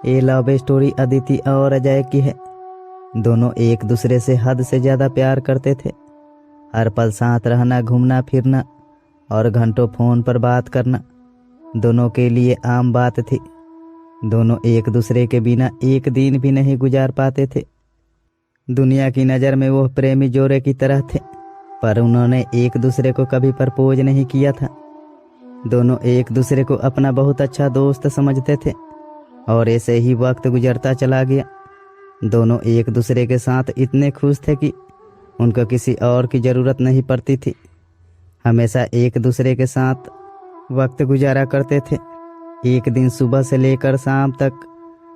ये love story Aditi और अजय की है। दोनों एक दूसरे से हद से ज़्यादा प्यार करते थे। हर पल साथ रहना, घूमना फिरना और घंटों फ़ोन पर बात करना दोनों के लिए आम बात थी। दोनों एक दूसरे के बिना एक दिन भी नहीं गुजार पाते थे। दुनिया की नज़र में वो प्रेमी जोड़े की तरह थे, पर उन्होंने एक दूसरे को कभी प्रपोज नहीं किया था। दोनों एक दूसरे को अपना बहुत अच्छा दोस्त समझते थे और ऐसे ही वक्त गुजरता चला गया। दोनों एक दूसरे के साथ इतने खुश थे कि उनको किसी और की ज़रूरत नहीं पड़ती थी। हमेशा एक दूसरे के साथ वक्त गुजारा करते थे। एक दिन सुबह से लेकर शाम तक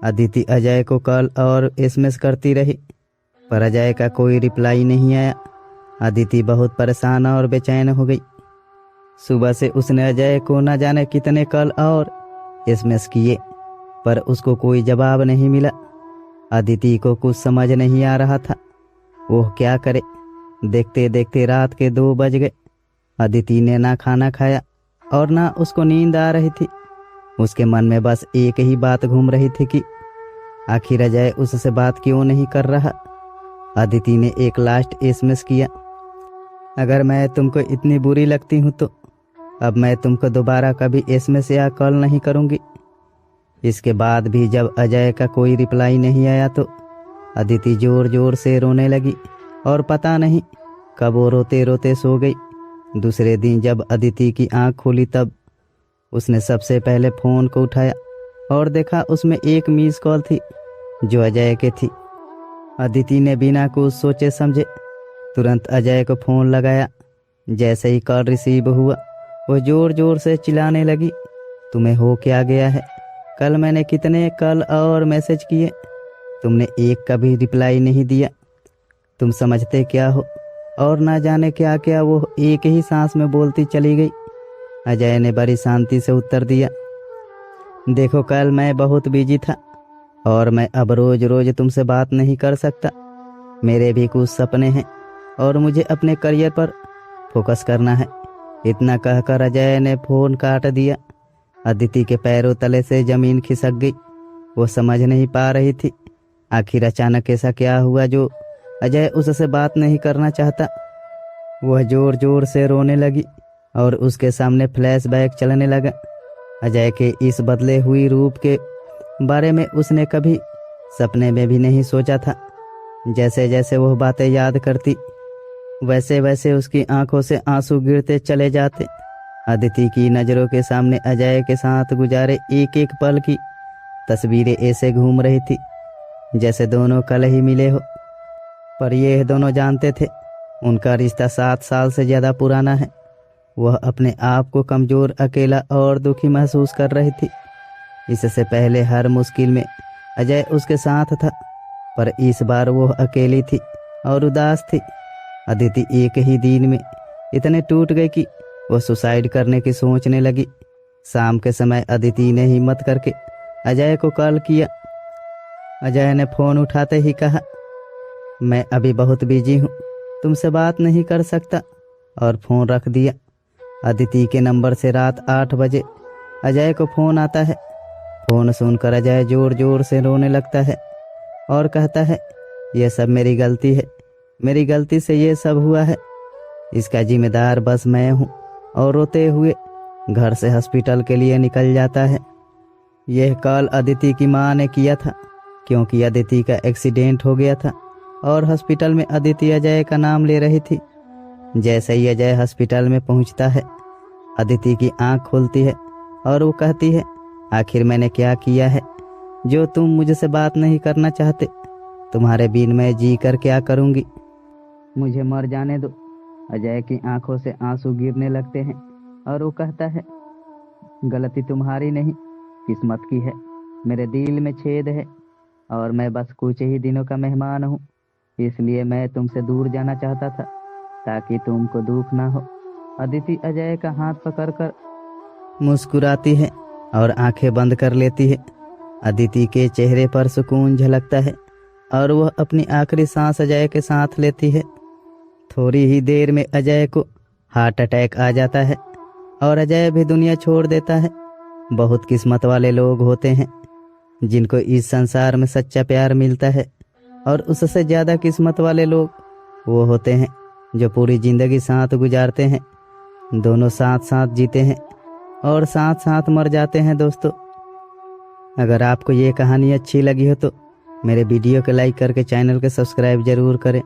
अदिति अजय को कॉल और एसएमएस करती रही, पर अजय का कोई रिप्लाई नहीं आया। अदिति बहुत परेशान और बेचैन हो गई। सुबह से उसने अजय को न जाने कितने कॉल और एसएमएस किए, पर उसको कोई जवाब नहीं मिला। अदिति को कुछ समझ नहीं आ रहा था, वो क्या करे। देखते देखते रात के 2 बज गए। अदिति ने ना खाना खाया और ना उसको नींद आ रही थी। उसके मन में बस एक ही बात घूम रही थी कि आखिर अजय उससे बात क्यों नहीं कर रहा। अदिति ने एक लास्ट एसएमएस किया, अगर मैं तुमको इतनी बुरी लगती हूँ तो अब मैं तुमको दोबारा कभी एसएमएस या कॉल नहीं करूँगी। इसके बाद भी जब अजय का कोई रिप्लाई नहीं आया तो अदिति जोर जोर से रोने लगी और पता नहीं कब वो रोते रोते सो गई। दूसरे दिन जब अदिति की आंख खुली तब उसने सबसे पहले फ़ोन को उठाया और देखा उसमें एक मिस कॉल थी जो अजय के थी। अदिति ने बिना कुछ सोचे समझे तुरंत अजय को फ़ोन लगाया। जैसे ही कॉल रिसीव हुआ वो ज़ोर ज़ोर से चिल्लाने लगी, तुम्हें हो क्या गया है? कल मैंने कितने कॉल और मैसेज किए, तुमने एक का भी रिप्लाई नहीं दिया। तुम समझते क्या हो? और ना जाने क्या क्या वो एक ही सांस में बोलती चली गई। अजय ने बड़ी शांति से उत्तर दिया, देखो कल मैं बहुत बिजी था और मैं अब रोज रोज तुमसे बात नहीं कर सकता। मेरे भी कुछ सपने हैं और मुझे अपने करियर पर फोकस करना है। इतना कहकर अजय ने फ़ोन काट दिया। अदिति के पैरों तले से ज़मीन खिसक गई। वो समझ नहीं पा रही थी आखिर अचानक ऐसा क्या हुआ जो अजय उससे बात नहीं करना चाहता। वह जोर जोर से रोने लगी और उसके सामने फ्लैशबैक चलने लगा। अजय के इस बदले हुई रूप के बारे में उसने कभी सपने में भी नहीं सोचा था। जैसे जैसे वह बातें याद करती वैसे वैसे उसकी आंखों से आंसू गिरते चले जाते। अदिति की नज़रों के सामने अजय के साथ गुजारे एक एक पल की तस्वीरें ऐसे घूम रही थी जैसे दोनों कल ही मिले हो। पर ये दोनों जानते थे उनका रिश्ता 7 साल से ज़्यादा पुराना है। वह अपने आप को कमज़ोर, अकेला और दुखी महसूस कर रही थी। इससे पहले हर मुश्किल में अजय उसके साथ था, पर इस बार वह अकेली थी और उदास थी। अदिति एक ही दिन में इतने टूट गई कि वह सुसाइड करने की सोचने लगी। शाम के समय अदिति ने हिम्मत करके अजय को कॉल किया। अजय ने फ़ोन उठाते ही कहा, मैं अभी बहुत बिजी हूँ, तुमसे बात नहीं कर सकता, और फ़ोन रख दिया। अदिति के नंबर से रात 8 बजे अजय को फ़ोन आता है। फ़ोन सुनकर अजय ज़ोर ज़ोर से रोने लगता है और कहता है, यह सब मेरी गलती है, मेरी गलती से ये सब हुआ है, इसका जिम्मेदार बस मैं हूँ। और रोते हुए घर से हॉस्पिटल के लिए निकल जाता है। यह कॉल अदिति की माँ ने किया था क्योंकि अदिति का एक्सीडेंट हो गया था और हॉस्पिटल में अदिति अजय का नाम ले रही थी। जैसे ही अजय हॉस्पिटल में पहुंचता है अदिति की आंख खुलती है और वो कहती है, आखिर मैंने क्या किया है जो तुम मुझसे बात नहीं करना चाहते? तुम्हारे बिन मैं जी कर क्या करूंगी? मुझे मर जाने दो। अजय की आंखों से आंसू गिरने लगते हैं और वो कहता है, गलती तुम्हारी नहीं, किस्मत की है। मेरे दिल में छेद है और मैं बस कुछ ही दिनों का मेहमान हूँ, इसलिए मैं तुमसे दूर जाना चाहता था ताकि तुमको दुख ना हो। अदिति अजय का हाथ पकड़कर मुस्कुराती है और आंखें बंद कर लेती है। अदिति के चेहरे पर सुकून झलकता है और वह अपनी आखिरी सांस अजय के साथ लेती है। थोड़ी ही देर में अजय को हार्ट अटैक आ जाता है और अजय भी दुनिया छोड़ देता है। बहुत किस्मत वाले लोग होते हैं जिनको इस संसार में सच्चा प्यार मिलता है, और उससे ज़्यादा किस्मत वाले लोग वो होते हैं जो पूरी ज़िंदगी साथ गुजारते हैं, दोनों साथ साथ जीते हैं और साथ साथ मर जाते हैं। दोस्तों, अगर आपको ये कहानी अच्छी लगी हो तो मेरे वीडियो को लाइक करके चैनल को सब्सक्राइब ज़रूर करें।